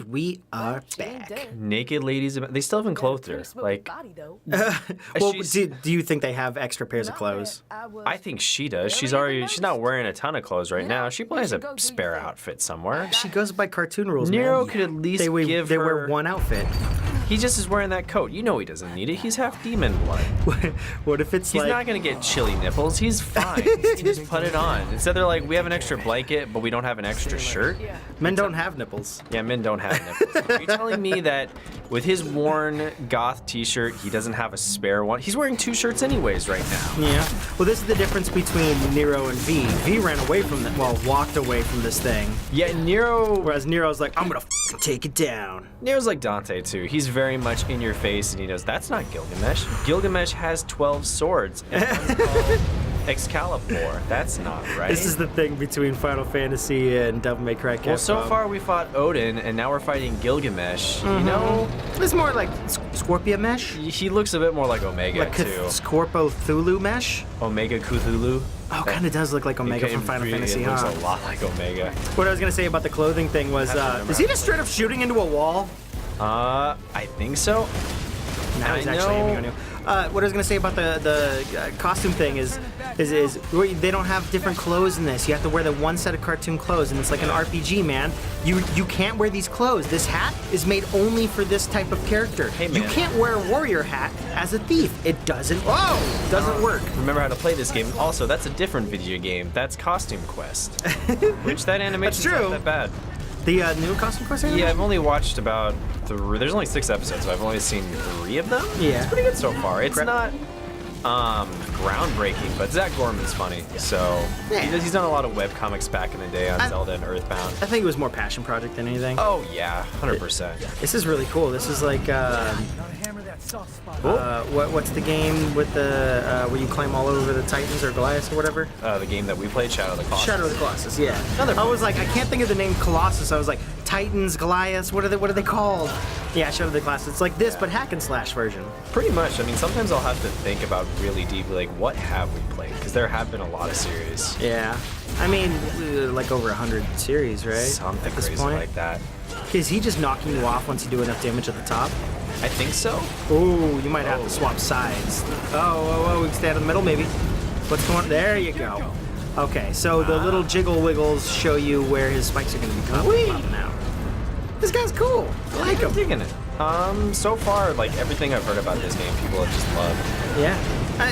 we are back. Naked ladies, they still haven't clothed her. Like, well, do you think they have extra pairs of clothes? I think she does. She's not wearing a ton of clothes right now. She probably has a spare outfit somewhere. She goes by cartoon rules, Nero man. could at least They give her... wear one outfit. He just is wearing that coat. You know he doesn't need it. He's half demon blood. What if it's He's like... not going to get chilly nipples. He's fine. He can just put it on. Instead, they're like, we have an extra blanket, but we don't have an extra shirt. Men don't have nipples. Yeah, men don't have nipples. Are you telling me that with his worn goth t-shirt, he doesn't have a spare one? He's wearing 2 shirts anyways right now. Yeah. Well, this is the difference between Nero and V. V ran away from walked away from this thing. Yeah, Nero... Whereas Nero's like, I'm gonna take it down. Nero's like Dante, too. He's very much in your face, and he knows that's not Gilgamesh. Gilgamesh has 12 swords, and one's called Excalibur. That's not right. This is the thing between Final Fantasy and Devil May Cry Capcom. Well, so far we fought Odin, and now we're fighting Gilgamesh. You know? It's more like Scorpia Mesh. He looks a bit more like Omega, Like too. Scorpo Thulu Mesh. Omega Cthulhu. Oh, kind of does look like Omega from Final Fantasy, It looks huh? a lot like Omega. What I was gonna say about the clothing thing was, is he just straight up shooting into a wall? I think so. Now he's actually aiming on you. What I was gonna say about the costume thing is they don't have different clothes in this. You have to wear the one set of cartoon clothes, and it's like an RPG, man. You can't wear these clothes. This hat is made only for this type of character. Hey, man. You can't wear a warrior hat as a thief. It doesn't. Oh, doesn't work. Remember how to play this game. Also, that's a different video game. That's Costume Quest, which that animation's That's true. not that bad. The new Costume Quest animation? Yeah, I've only watched about 3. There's only 6 episodes, so I've only seen 3 of them. Yeah. It's pretty good so far. It's not groundbreaking, but Zach Gorman's funny. So Yeah. he's done a lot of webcomics back in the day on Zelda and Earthbound. I think it was more passion project than anything. Oh yeah, 100%. This is really cool. This is like what's the game with the where you climb all over the Titans or Goliath or whatever? The game that we played, Shadow of the Colossus. Shadow of the Colossus, yeah. I was like, I can't think of the name Colossus. I was like, Titans, Goliath, what are they called? Yeah, Shadow of the Colossus. It's like this, but hack and slash version. Pretty much. I mean, sometimes I'll have to think about really deeply, like, what have we played? Because there have been a lot of series. Yeah. I mean, like over 100 series, right? Something at this crazy point. like that. Is he just knocking you off once you do enough damage at the top? I think so. Ooh, you might have to swap sides. Oh, we can stand in the middle, maybe. What's going on? There you go. Okay, so the little jiggle wiggles show you where his spikes are going to be popping out. This guy's cool. I like him. I'm digging it. So far, like, everything I've heard about this game, people have just loved. Yeah.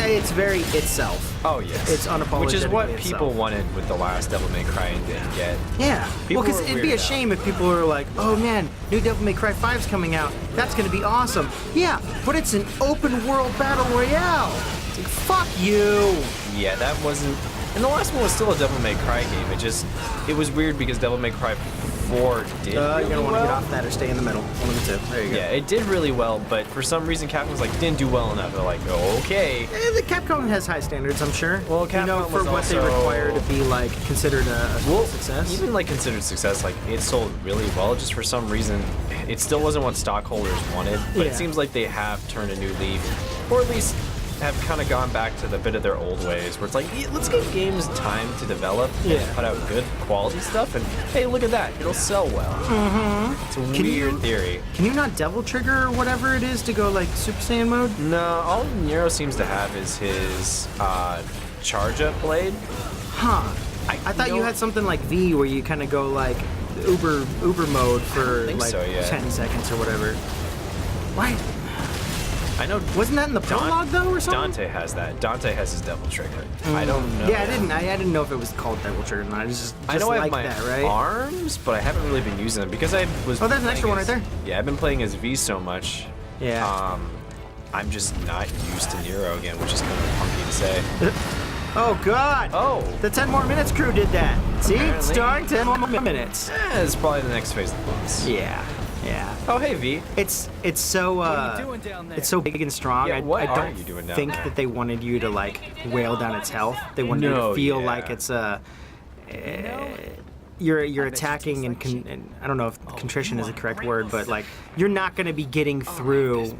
It's very itself. Oh, yes. It's unapologetically Which is what itself. people wanted with the last Devil May Cry and didn't get. Yeah. People Well, because were it'd be a weirded out. shame if people were like, oh man, new Devil May Cry 5's coming out. That's going to be awesome. Yeah, but it's an open world battle royale. It's like, fuck you. Yeah, that wasn't... And the last one was still a Devil May Cry game. It was weird because Devil May Cry 4 did You're really going to want to well. get off that or stay in the middle. One of the two. There you go. Yeah, it did really well, but for some reason Capcom's like, didn't do well enough. They're like, oh, okay. The Capcom has high standards, I'm sure. Well, Capcom for was what they also- require to be like considered a success. Even like considered success, like it sold really well. Just for some reason, it still wasn't what stockholders wanted. But Yeah. it seems like they have turned a new leaf, or at least have kind of gone back to the bit of their old ways, where it's like, yeah, let's give games time to develop and put out good quality stuff. And hey, look at that, it'll sell well. Mm-hmm. It's a weird theory. Can you not double trigger or whatever it is to go like Super Saiyan mode? No, all Nero seems to have is his charge up blade. Huh. I thought you had something like V where you kind of go like Uber mode for think like so, yeah. 10 seconds or whatever. Why? I know. Wasn't that in the prologue though or something? Dante has that. Dante has his devil trigger. I don't know. Yeah, I didn't know if it was called Devil Trigger or not. I just I know I have like my that, right? arms, but I haven't really been using them because I was. Oh, there's an extra one right there. Yeah, I've been playing as V so much. Yeah. I'm just not used to Nero again, which is kind of funky to say. Oh God! Oh. The 10 More Minutes crew did that. See, Apparently. starring 10 More Minutes. It's probably the next phase of the boss. Yeah. Oh, hey V. It's so it's so big and strong. Yeah, what I are don't you doing down think there? that they wanted you to like wail down its health. They wanted you No, to feel yeah. like it's you're attacking and I don't know if contrition is the correct word, but like you're not going to be getting through,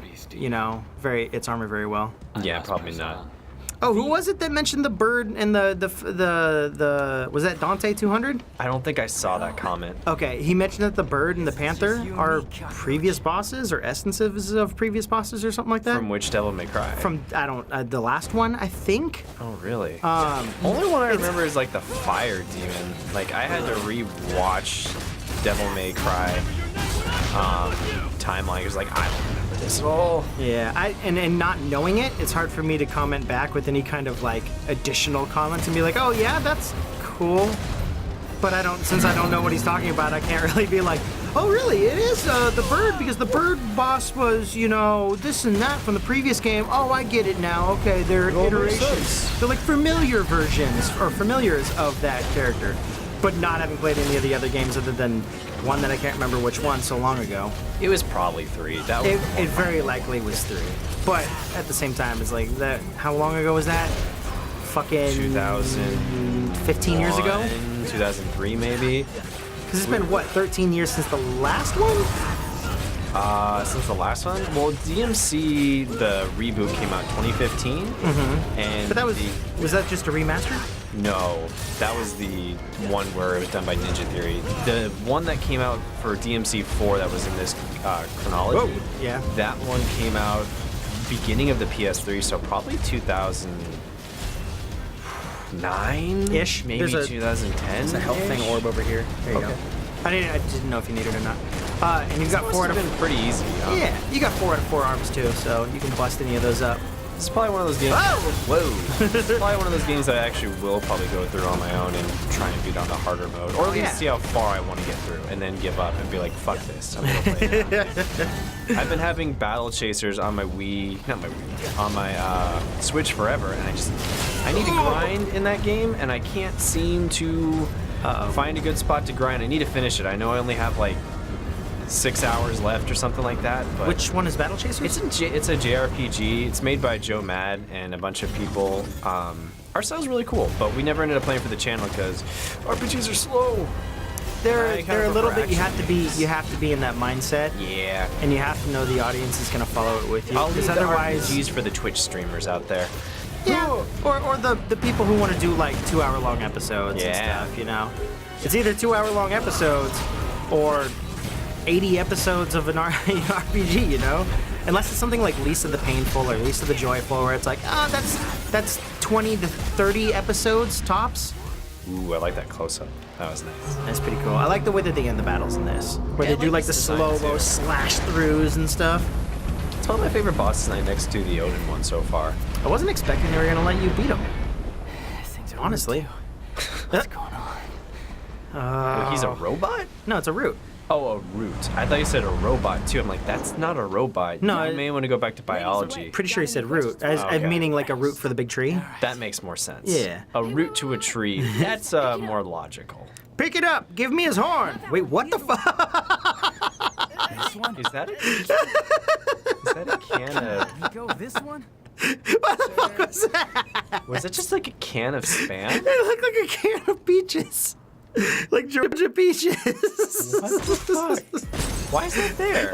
its armor very well. Yeah, probably not. Oh, who was it that mentioned the bird and the was that Dante 200? I don't think I saw that comment. Okay, he mentioned that the bird and the panther are previous bosses or essences of previous bosses or something like that. From which Devil May Cry? From the last one, I think. Oh, really? Only one I remember is like the fire demon. Like I had to re-watch Devil May Cry timeline. It was like, I don't remember this at all. Yeah, and not knowing it, it's hard for me to comment back with any kind of like additional comments and be like, oh yeah, that's cool. But since I don't know what he's talking about, I can't really be like, oh really, it is the bird, because the bird boss was, this and that from the previous game. Oh, I get it now. Okay, they're iterations. They're like familiar versions or familiars of that character. But not having played any of the other games other than one that I can't remember which one so long ago. It was probably 3. That was it very likely was 3. But at the same time, it's like that. How long ago was that? Fucking 15 years ago? 2003 maybe. Because it's been what, 13 years since the last one? Since the last one? Well, DMC, the reboot came out in 2015. Mm-hmm. And but that was that just a remaster? No, that was the one where it was done by Ninja Theory. The one that came out for DMC 4 that was in this chronology, whoa, yeah, that one came out beginning of the PS3, so probably 2009-ish, maybe 2010. There's a health thing orb over here. There you go. I didn't know if you needed it or not. And you've got 4 out of 4. Been pretty easy. Yeah, you got 4 out of 4 arms too, so you can bust any of those up. This is probably one of those games. Whoa! This is probably one of those games that I actually will probably go through on my own and try and beat on the harder mode, or at least see how far I want to get through, and then give up and be like, "Fuck this, I'm gonna play it now." I've been having battle chasers on my on my Switch forever, and I need to grind in that game, and I can't seem to find a good spot to grind. I need to finish it. I know I only have like 6 hours left or something like that. But which one is Battle Chasers? It's a JRPG. It's made by Joe Mad and a bunch of people. Art style's really cool, but we never ended up playing for the channel because RPGs are slow. They're a little bit. You have to be in that mindset. Yeah. And you have to know the audience is gonna follow it with you. Because otherwise, RPGs for the Twitch streamers out there. Yeah. Or the people who want to do like 2-hour-long episodes and stuff. It's either 2-hour-long episodes or 80 episodes of an RPG, Unless it's something like Lisa the Painful or Lisa the Joyful, where it's like, that's 20 to 30 episodes tops. Ooh, I like that close-up. That was nice. That's pretty cool. I like the way that they end the battles in this, where they do like the slow-mo slash-throughs and stuff. It's one of my favorite bosses tonight, next to the Odin one so far. I wasn't expecting they were gonna let you beat him. Honestly. What's going on? He's a robot? No, it's a root. Oh, a root. I thought you said a robot too. I'm like, that's not a robot. No, you may want to go back to biology. Pretty sure he said root, meaning like a root for the big tree. That makes more sense. Yeah. A root to a tree. That's more logical. Pick it up. Give me his horn. Wait, what the fuck? Is that a can of? Go this one. What the fuck was that? Was it just like a can of Spam? It looked like a can of peaches. Like Georgia peaches. What the fuck? Why is that there?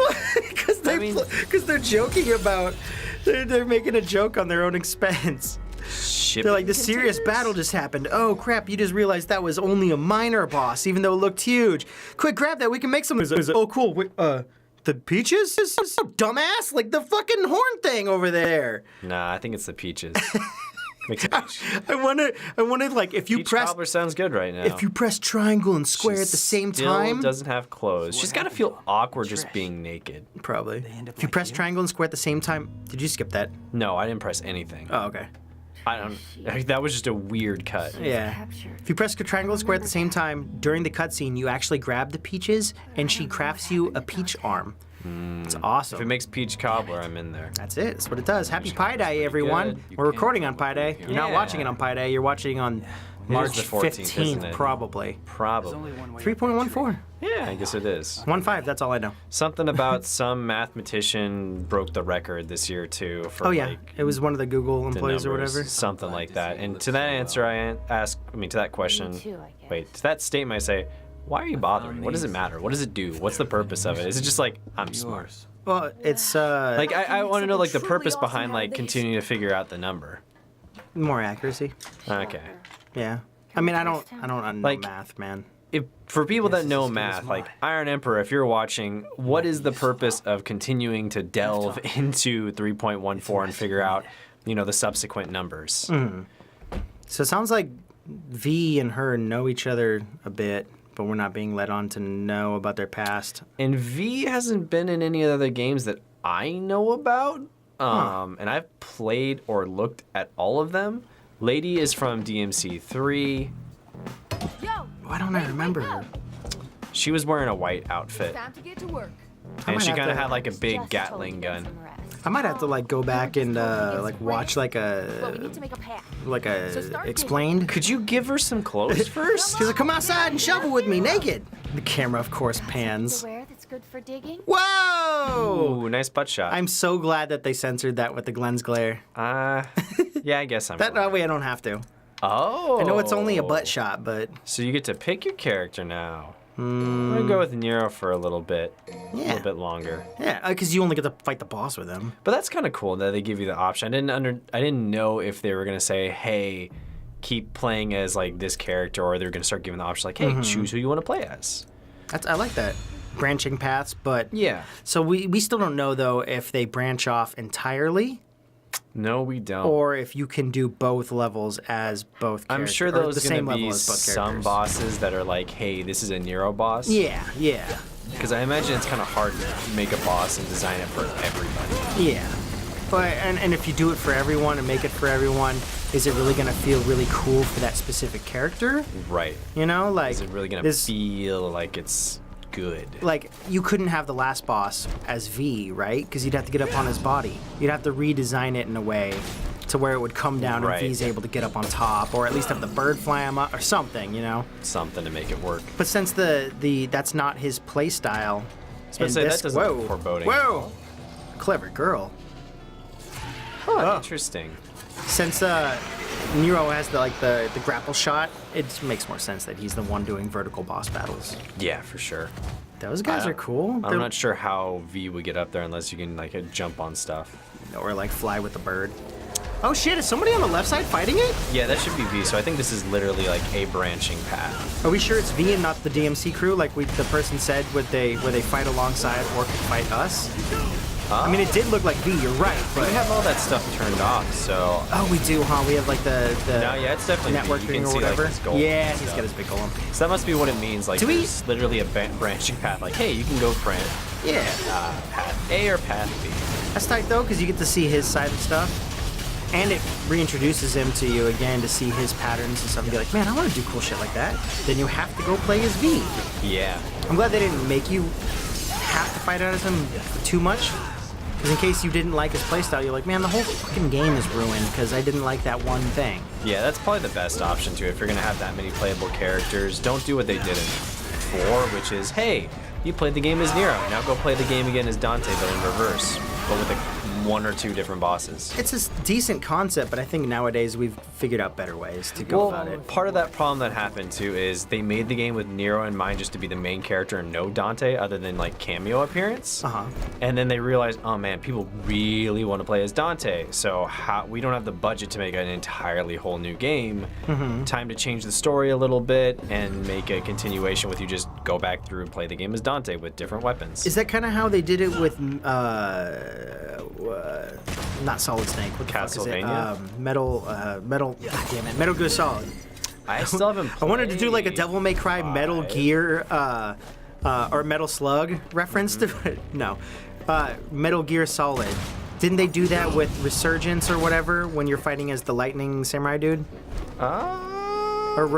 Because they're joking about. They're making a joke on their own expense. Shipping. They're like, the serious battle just happened. Oh crap! You just realized that was only a minor boss, even though it looked huge. Quick, grab that. We can make some. Oh cool. Wait, the peaches? Dumbass! Like the fucking horn thing over there. Nah, I think it's the peaches. I wanted like if you Peach press. Cobbler sounds good right now. If you press triangle and square at the same time. Doesn't have clothes. She's got to feel awkward just being naked. Probably. If you press triangle and square at the same time. Did you skip that? No, I didn't press anything. Oh, okay. I don't. That was just a weird cut. Yeah. If you press triangle and square at the same time during the cutscene, you actually grab the peaches, and she crafts you a peach arm. It's awesome. If it makes peach cobbler, I'm in there. That's it. That's what it does. Happy Pi Day, everyone. We're recording on Pi Day. You're not watching it on Pi Day. You're watching on March the 14th, probably. Probably. 3.14. Yeah, I guess it is. 1.5. That's all I know. Something about some mathematician broke the record this year too. For it was one of the Google employees or whatever. Something like that. And to that answer, to that question, to that statement, I say, why are you bothering? What does it matter? What does it do? What's the purpose of it? Is it just like, I'm smart? Well, it's like I want to know like the purpose behind like continuing to figure out the number. More accuracy. Okay. Yeah. I mean, I don't know Like- math, man. If for people that Yes, know as good as math, like mine. Iron Emperor, if you're watching, what is the purpose of continuing to delve into 3.14 and figure out, the subsequent numbers? So it sounds like V and her know each other a bit, but we're not being led on to know about their past. And V hasn't been in any other games that I know about. And I've played or looked at all of them. Lady is from DMC3. Yo, Why don't I remember her? She was wearing a white outfit. time to get to work. I And might she have kind of to- had like a big Just told Gatling you to get gun. some rest. I might have to like go back and watch like But we need a to make a path. like So a start explained. Could you give her some clothes first? She's like, come outside and shovel with me naked. The camera, of course, To pans. wear that's good for digging. Whoa! Ooh, nice butt shot. I'm so glad that they censored that with the Glenn's glare. Yeah, I guess I'm That glad. way I don't have to. Oh. I know it's only a butt shot, but So you get to pick your character now. I'm gonna go with Nero for a little bit. A yeah, little bit longer. yeah, because you only get to fight the boss with him. But that's kind of cool that they give you the option. I didn't know if they were gonna say, "Hey, keep playing as like this character," or they're gonna start giving the option like, "Hey, choose who you want to play as." I like that. Branching paths, but Yeah. so we still don't know though if they branch off entirely No, we don't. or if you can do both levels as both I'm characters. sure or there's the same gonna level be as both some characters. bosses that are like, "Hey, this is a Nero boss." Yeah, yeah, Because I imagine it's kind of hard to make a boss and design it for everybody. yeah. But and if you do it for everyone and make it for everyone, is it really gonna feel really cool for that specific character? Right. You know, like Is it really gonna this- feel like it's good? like you couldn't have the last boss as V, right? Because you'd have to get up on his body. You'd have to redesign it in a way to where it would come down Right. and V's able to get up on top, or at least have the bird fly him up or something, you know. Something to make it work. But since the that's not his play style, gonna and say, that this, doesn't look foreboding at Whoa, all. clever girl. Huh, interesting. Since Nero has the grapple shot, it makes more sense that he's the one doing vertical boss battles. Yeah, for sure. Those guys are cool. I'm not sure how V would get up there unless you can like jump on stuff. Or like fly with the bird. Oh shit! Is somebody on the left side fighting it? Yeah, that should be V. So I think this is literally like a branching path. Are we sure it's V and not the DMC crew? Like the person said, where they fight alongside or could fight us? I mean, it did look like V. You're right, but We have all that stuff turned off, so oh, we do, huh? We have like the no, yeah, it's definitely V. You networking can or see whatever. like his golem. Yeah, and he's stuff. got his big golem. So that must be what it means. Like Do we- there's literally a branching path. Like, hey, you can go Yeah, path A or path B. that's tight though, because you get to see his side of stuff. And it reintroduces him to you again to see his patterns and stuff and be like, man, I want to do cool shit like that. Then you have to go play as V. Yeah. I'm glad they didn't make you have to fight out as him too much. Because in case you didn't like his playstyle, you're like, man, the whole fucking game is ruined because I didn't like that one thing. Yeah, that's probably the best option too. If you're gonna have that many playable characters, don't do what they did in 4, which is, hey, you played the game as Nero, now go play the game again as Dante, but in reverse, but with one or two different bosses. It's a decent concept, but I think nowadays we've figured out better ways to go about it. Part of that problem that happened too is they made the game with Nero in mind just to be the main character and no Dante other than like cameo appearance. Uh-huh. And then they realized, oh man, people really want to play as Dante. So we don't have the budget to make an entirely whole new game. Time to change the story a little bit and make a continuation with you just go back through and play the game as Dante with different weapons. Is that kind of how they did it with, not Solid Snake, what the fuck is it? Castlevania? Metal, God damn it, Metal Gear Solid. I still haven't I wanted to do like a played Devil May Cry Metal 5. Gear, or Metal Slug reference to it. No. Metal Gear Solid. Didn't they do that with Resurgence or whatever when you're fighting as the Lightning Samurai dude? Or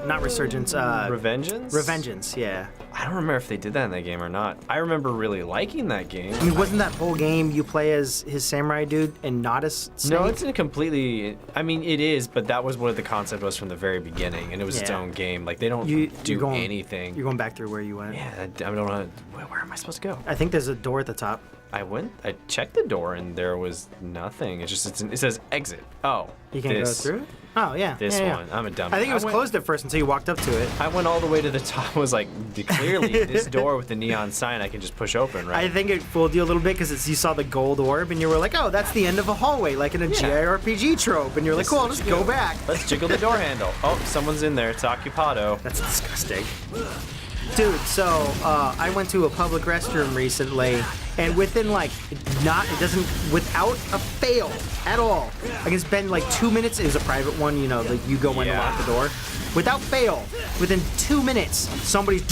not Resurgence, Revengeance? Revengeance, yeah. I don't remember if they did that in that game or not. I remember really liking that game. I mean, wasn't that whole game you play as his samurai dude and not as Snake? No, it's in a completely. I mean, it is, but that was what the concept was from the very beginning, and it was its Yeah. own game. Like they don't you're do going, anything. You're going back through where you went. Yeah, I don't know. Where am I supposed to go? I think there's a door at the top. I checked the door and there was nothing. It says exit. Oh, You can't this. go through it? Oh, yeah. This yeah, yeah. one, I'm a dumb. I think it was went- closed at first until you walked up to it. I went all the way to the top. Was like, clearly this door with the neon sign I can just push open, right? I think it fooled you a little bit because you saw the gold orb and you were like, oh, that's the end of a hallway, like in a JRPG trope. And you're like, This cool, is I'll what just you go do. back. Let's jiggle the door handle. Oh, someone's in there. It's Occupado. That's disgusting. Dude, so I went to a public restroom recently, and within like without a fail at all, I can spend like 2 minutes. It was a private one, you know, like you go in and Yeah. lock the door. Without fail, within 2 minutes, somebody's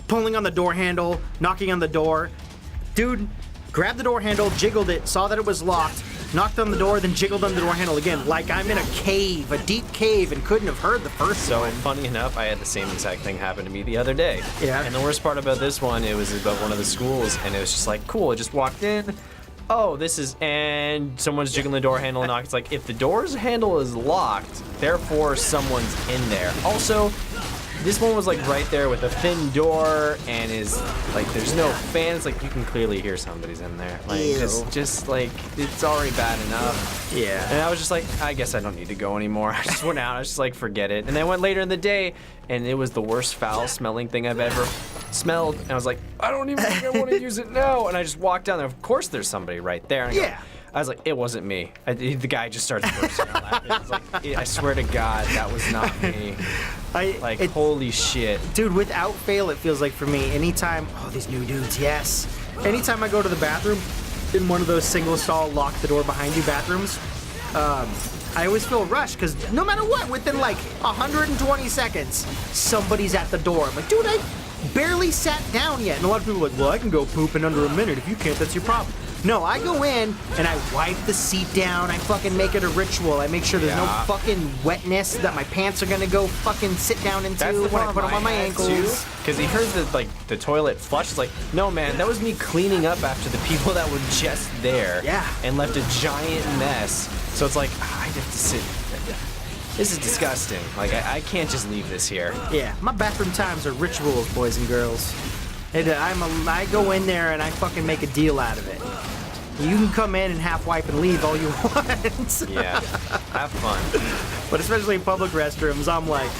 pulling on the door handle, knocking on the door. Dude, grabbed the door handle, jiggled it, saw that it was locked, knocked on the door, then jiggled on the door handle again, like I'm in a cave, a deep cave, and couldn't have heard the first So one. funny enough, I had the same exact thing happen to me the other day. Yeah. And the worst part about this one, it was about one of the schools, and it was just like, cool. I just walked in. Oh, this is, and someone's jiggling the door handle and knock. It's like, if the door's handle is locked, therefore someone's in there. Also, this one was like right there with a thin door, and is like, there's no fans. Like, you can clearly hear somebody's in there. Like, Ew. just like, it's already bad enough. Yeah. And I was just like, I guess I don't need to go anymore. I just went out. I was just like, forget it. And then I went later in the day, and it was the worst foul-smelling thing I've ever smelled. And I was like, I don't even think I want to use it now. And I just walked down there. Of course, there's somebody right there. And I was like, it wasn't me. The guy just started bursting out laughing. I was like, I swear to God, that was not me. Holy shit. Dude, without fail, it feels like for me, anytime, oh, these new dudes, yes. Anytime I go to the bathroom, in one of those single stall, lock the door behind you bathrooms, I always feel rushed because no matter what, within like 120 seconds, somebody's at the door. I'm like, dude, I barely sat down yet. And a lot of people are like, well, I can go poop in under a minute. If you can't, that's your problem. No, I go in and I wipe the seat down. I fucking make it a ritual. I make sure there's no fucking wetness that my pants are gonna go fucking sit down into when I put them on my ankles. Because he heard the toilet flush. It's like, no man, that was me cleaning up after the people that were just there. Yeah. And left a giant mess. So it's like, I have to sit. This is disgusting. Like, I can't just leave this here. Yeah, my bathroom times are rituals, boys and girls. And I go in there and I fucking make a deal out of it. You can come in and half wipe and leave all you want. Yeah, have fun. But especially in public restrooms, I'm like,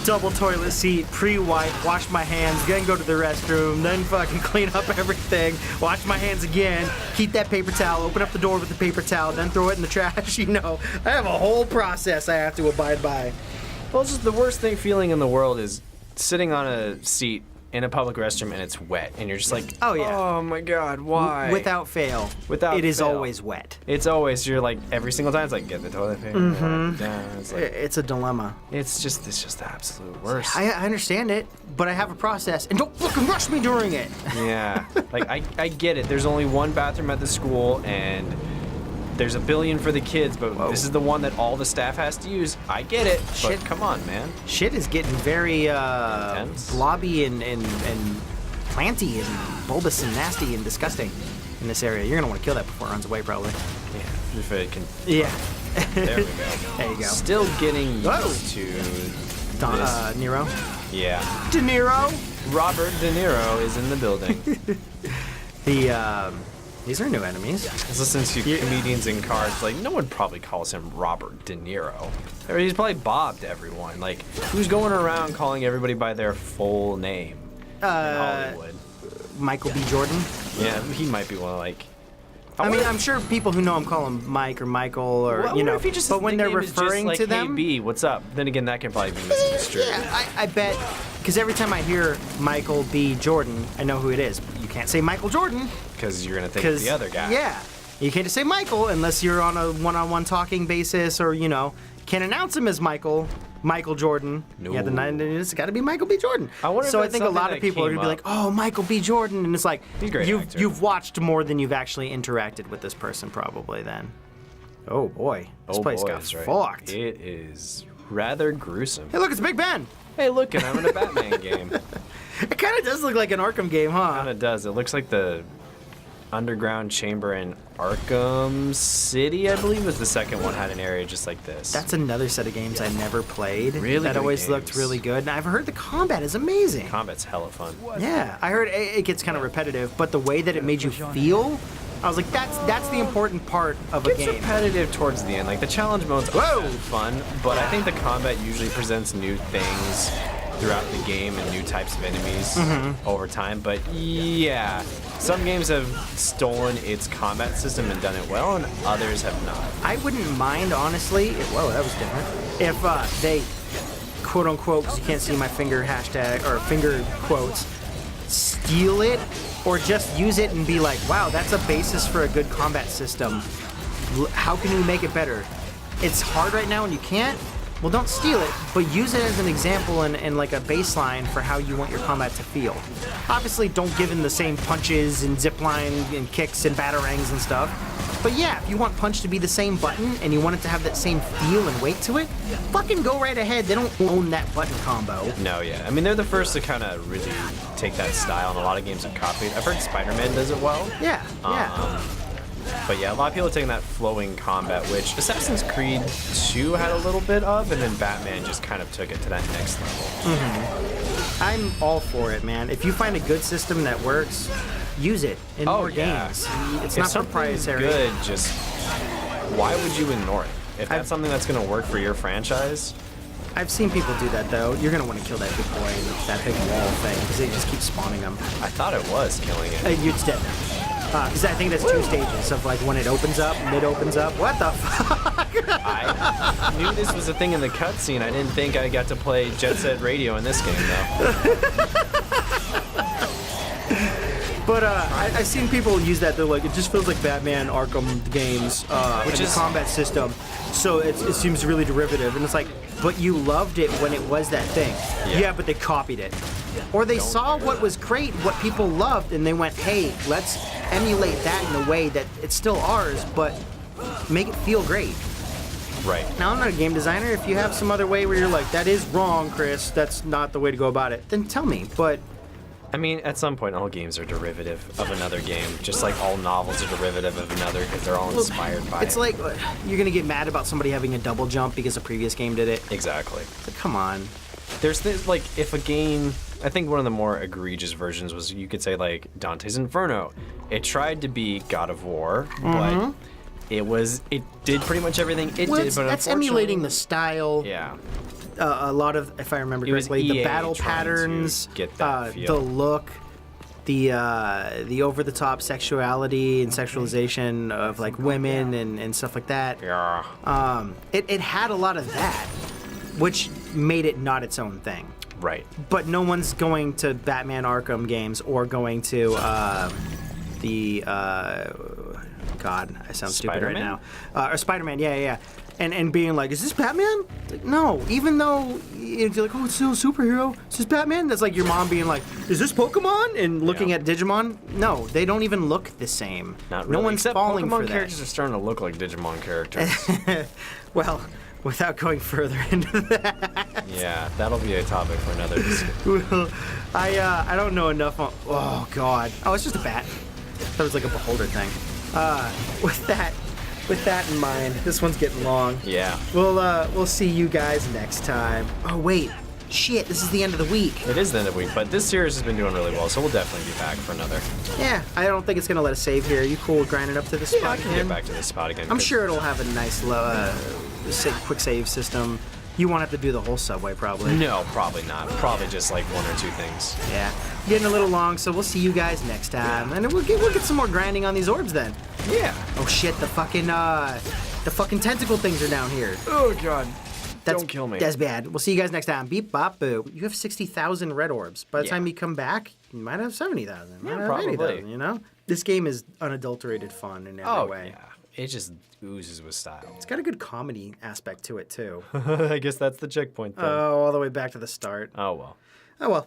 double toilet seat, pre-wipe, wash my hands, then go to the restroom, then fucking clean up everything, wash my hands again, keep that paper towel, open up the door with the paper towel, then throw it in the trash. You know, I have a whole process I have to abide by. Well, it's just the worst feeling in the world is sitting on a seat in a public restroom and it's wet, and you're just like, Oh, yeah. oh my God, why? Without fail. Without it is fail. always wet. It's always, you're like, every single time, it's like, get the toilet paper. It's like, It's a dilemma. it's just the absolute worst. I understand it, but I have a process, and don't fucking rush me during it. Yeah, like I get it. There's only one bathroom at the school, and there's a billion for the kids, but this is the one that all the staff has to use. I get it, Shit. but come on, man. Shit is getting very Intense? blobby and planty and bulbous and nasty and disgusting in this area. You're gonna want to kill that before it runs away, probably. Yeah, if it can. Yeah. There we go. There you go. Still getting Whoa. used to Don, this. Nero. Yeah. De Niro. Robert De Niro is in the building. These are new enemies. I was listening to comedians in cars. Like, no one probably calls him Robert De Niro. Or he's probably Bob to everyone. Like, who's going around calling everybody by their full name in Hollywood? Michael B. Jordan. Yeah, he might be one of, like. I mean, I'm sure people who know him call him Mike or Michael or, Well, I you know. wonder if he just, but when they're nickname is just referring like, to them. Hey, B, what's up? Then again, that can probably be misconstrued. Yeah, I bet, because every time I hear Michael B. Jordan, I know who it is. You can't say Michael Jordan. Because you're going to think of the other guy. Yeah. You can't just say Michael unless you're on a one-on-one talking basis or, you know, can't announce him as Michael Jordan. No. Yeah, it's got to be Michael B. Jordan. I wonder if so I that's think a lot something of people are that going to be came like, oh, Michael B. Jordan. And it's like, He's a great actor. you've watched more than you've actually interacted with this person probably then. Oh, boy. This place got that's right. fucked. It is rather gruesome. Hey, look, it's Big Ben. Hey, look, and I'm in a Batman game. It kind of does look like an Arkham game, huh? Kind of does. It looks like the underground chamber in Arkham City, I believe, was the second one, had an area just like this. That's another set of games I never played. Really That good always looked games. really good. And I've heard the combat is amazing. Combat's hella fun. Yeah, I heard it gets kind of repetitive, but the way that it made you feel I was like, that's the important part of a It's game. repetitive towards the end. Like the challenge modes are fun, but I think the combat usually presents new things throughout the game and new types of enemies over time. But yeah, some games have stolen its combat system and done it well, and others have not. I wouldn't mind, honestly. Whoa, that was different. If they, quote unquote, because you can't see my finger hashtag or finger quotes, steal it or just use it and be like, wow, that's a basis for a good combat system. How can we make it better? It's hard right now and you can't. Well, don't steal it, but use it as an example and like a baseline for how you want your combat to feel. Obviously, don't give in the same punches and zipline and kicks and batarangs and stuff. But yeah, if you want punch to be the same button and you want it to have that same feel and weight to it, fucking go right ahead. They don't own that button combo. No, yeah. I mean, they're the first to kind of really take that style, and a lot of games have copied. I've heard Spider-Man does it well. Yeah, yeah. But yeah, a lot of people are taking that flowing combat, which Assassin's Creed 2 had a little bit of, and then Batman just kind of took it to that next level. I'm all for it, man. If you find a good system that works, use it in more games. It's if not something's proprietary. good, just why would you ignore it? If that's something that's going to work for your franchise. I've seen people do that, though. You're going to want to kill that big boy and that big wall thing, because they just keep spawning them. I thought it was killing it. It's dead now. Because I think there's two stages of like when it opens up, mid opens up. What the fuck? I knew this was a thing in the cutscene. I didn't think I got to play Jet Set Radio in this game, though. But I've seen people use that. They're like, it just feels like Batman Arkham games, which is combat system. So it seems really derivative, and it's like, but you loved it when it was that thing. Yeah, but they copied it. Or they saw what was great, what people loved, and they went, hey, let's emulate that in a way that it's still ours, but make it feel great. Right. Now, I'm not a game designer. If you have some other way where you're like, that is wrong, Chris, that's not the way to go about it, then tell me. But I mean, at some point, all games are derivative of another game, just like all novels are derivative of another because they're all inspired by it. It's like you're gonna get mad about somebody having a double jump because a previous game did it. Exactly. It's like, come on. There's this, like, if a game, I think one of the more egregious versions was, you could say, like, Dante's Inferno. It tried to be God of War, but it did pretty much everything it did, but that's emulating the style. Yeah. A lot of, if I remember correctly, the battle patterns, get that feel. the look, the over-the-top sexuality and sexualization of like women and stuff like that. Yeah. It had a lot of that, which made it not its own thing. Right. But no one's going to Batman Arkham games or going to God, I sound stupid right now. Or Spider-Man, yeah. And being like, is this Batman? Like, no, even though you're like, oh, it's still a superhero. Is this Batman? That's like your mom being like, is this Pokemon? And looking at Digimon. No, they don't even look the same. Not really. No one's Except falling Pokemon for characters are starting to look like Digimon characters. that. Well, without going further into that. Yeah, that'll be a topic for another discussion. Well, I don't know enough on. Oh God. Oh, it's just a bat. That was like a beholder thing. With that in mind, this one's getting long. Yeah. We'll see you guys next time. Oh wait, shit! This is the end of the week. It is the end of the week, but this series has been doing really well, so we'll definitely be back for another. Yeah, I don't think it's gonna let us save here. You cool grinding up to this spot I can again? get back to this spot again. I'm sure it'll have a nice quick save system. You won't have to do the whole subway, probably. No, probably not. Probably just like one or two things. Yeah, getting a little long, so we'll see you guys next time, and we'll get some more grinding on these orbs then. Yeah. Oh shit! The fucking tentacle things are down here. Oh god. Don't kill me. That's bad. We'll see you guys next time. Beep bop boo. You have 60,000 red orbs. By the time you come back, you might have 70,000. Yeah, have probably. 80,000, you know? This game is unadulterated fun in every way. Yeah. It just oozes with style. It's got a good comedy aspect to it too. I guess that's the checkpoint, though. Oh, all the way back to the start. Oh well. Oh well.